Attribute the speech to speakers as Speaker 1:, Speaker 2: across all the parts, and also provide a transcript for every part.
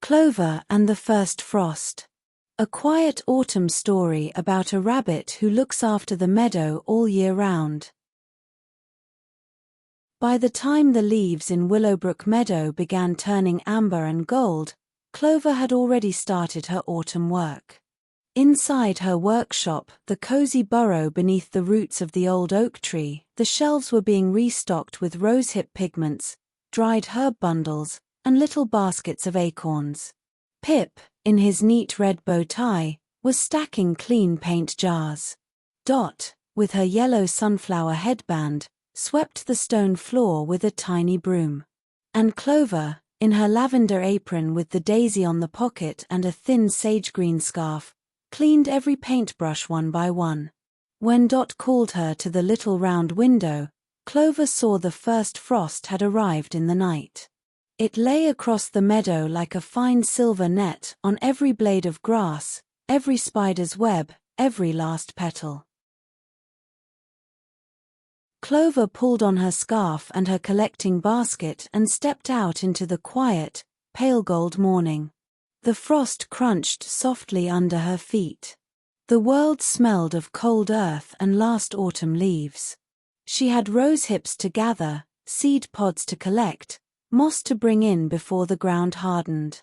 Speaker 1: Clover and the First Frost. A quiet autumn story about a rabbit who looks after the meadow all year round. By the time the leaves in Willowbrook Meadow began turning amber and gold, Clover had already started her autumn work. Inside her workshop, the cozy burrow beneath the roots of the old oak tree, the shelves were being restocked with rosehip pigments, dried herb bundles, and little baskets of acorns. Pip, in his neat red bow tie, was stacking clean paint jars. Dot, with her yellow sunflower headband, swept the stone floor with a tiny broom. And Clover, in her lavender apron with the daisy on the pocket and a thin sage-green scarf, cleaned every paintbrush one by one. When Dot called her to the little round window, Clover saw the first frost had arrived in the night. It lay across the meadow like a fine silver net on every blade of grass, every spider's web, every last petal. Clover pulled on her scarf and her collecting basket and stepped out into the quiet, pale gold morning. The frost crunched softly under her feet. The world smelled of cold earth and last autumn leaves. She had rose hips to gather, seed pods to collect, moss to bring in before the ground hardened.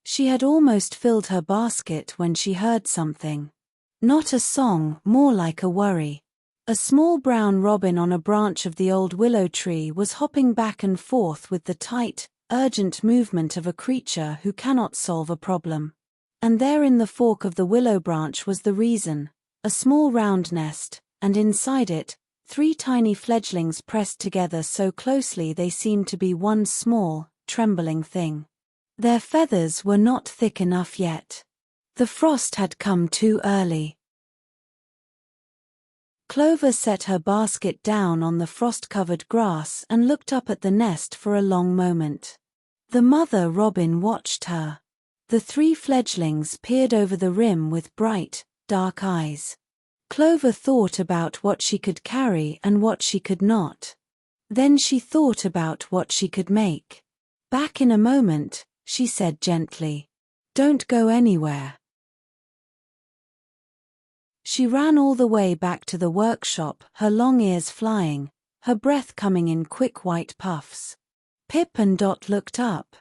Speaker 1: She had almost filled her basket when she heard something. Not a song, more like a worry. A small brown robin on a branch of the old willow tree was hopping back and forth with the tight, urgent movement of a creature who cannot solve a problem. And there in the fork of the willow branch was the reason, a small round nest, and inside it, 3 tiny fledglings pressed together so closely they seemed to be one small, trembling thing. Their feathers were not thick enough yet. The frost had come too early. Clover set her basket down on the frost-covered grass and looked up at the nest for a long moment. The mother robin watched her. The 3 fledglings peered over the rim with bright, dark eyes. Clover thought about what she could carry and what she could not. Then she thought about what she could make. "Back in a moment," she said gently. "Don't go anywhere." She ran all the way back to the workshop, her long ears flying, her breath coming in quick white puffs. Pip and Dot looked up.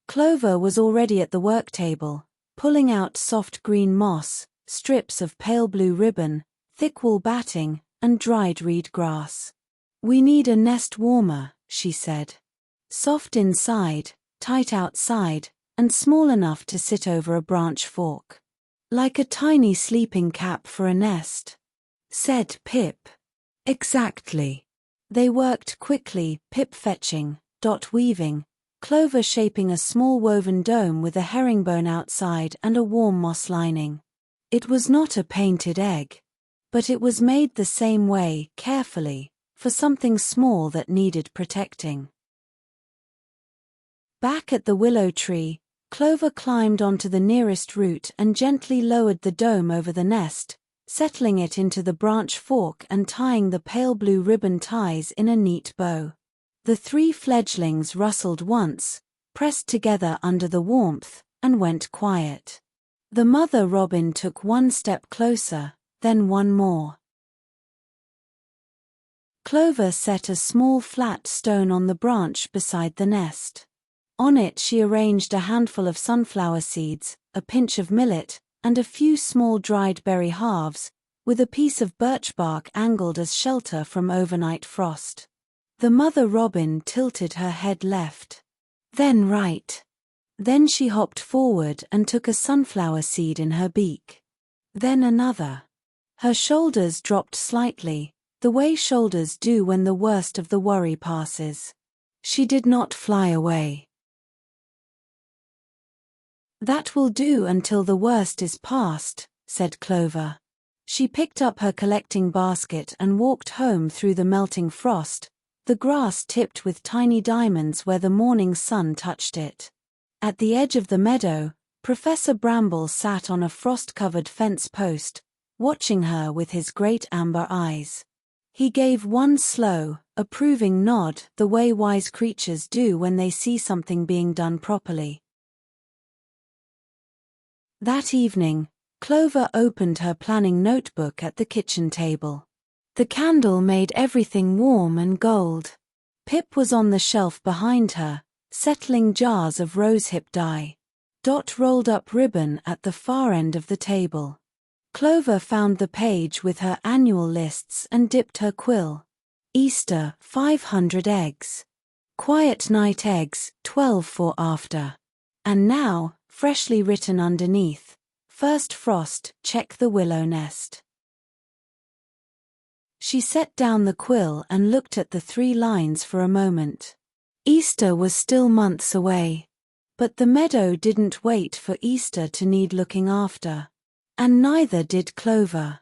Speaker 1: Clover was already at the work table, pulling out soft green moss, strips of pale blue ribbon, thick wool batting, and dried reed grass. "We need a nest warmer," she said. "Soft inside, tight outside, and small enough to sit over a branch fork. Like a tiny sleeping cap for a nest," said Pip. "Exactly." They worked quickly, Pip fetching, Dot weaving, Clover shaping a small woven dome with a herringbone outside and a warm moss lining. It was not a painted egg. But it was made the same way, carefully, for something small that needed protecting. Back at the willow tree, Clover climbed onto the nearest root and gently lowered the dome over the nest, settling it into the branch fork and tying the pale blue ribbon ties in a neat bow. The 3 fledglings rustled once, pressed together under the warmth, and went quiet. The mother robin took one step closer, then one more. Clover set a small flat stone on the branch beside the nest. On it she arranged a handful of sunflower seeds, a pinch of millet, and a few small dried berry halves, with a piece of birch bark angled as shelter from overnight frost. The mother robin tilted her head left, then right. Then she hopped forward and took a sunflower seed in her beak. Then another. Her shoulders dropped slightly, the way shoulders do when the worst of the worry passes. She did not fly away. "That will do until the worst is past," said Clover. She picked up her collecting basket and walked home through the melting frost, the grass tipped with tiny diamonds where the morning sun touched it. At the edge of the meadow, Professor Bramble sat on a frost-covered fence post, watching her with his great amber eyes. He gave one slow, approving nod, the way wise creatures do when they see something being done properly. That evening, Clover opened her planning notebook at the kitchen table. The candle made everything warm and gold. Pip was on the shelf behind her, settling jars of rosehip dye. Dot rolled up ribbon at the far end of the table. Clover found the page with her annual lists and dipped her quill. Easter, 500 eggs. Quiet night eggs, 12 for after. And now, freshly written underneath, first frost, check the willow nest. She set down the quill and looked at the 3 lines for a moment. Easter was still months away. But the meadow didn't wait for Easter to need looking after. And neither did Clover.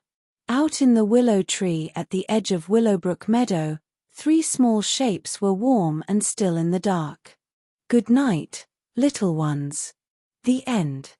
Speaker 1: Out in the willow tree at the edge of Willowbrook Meadow, 3 small shapes were warm and still in the dark. Good night, little ones. The end.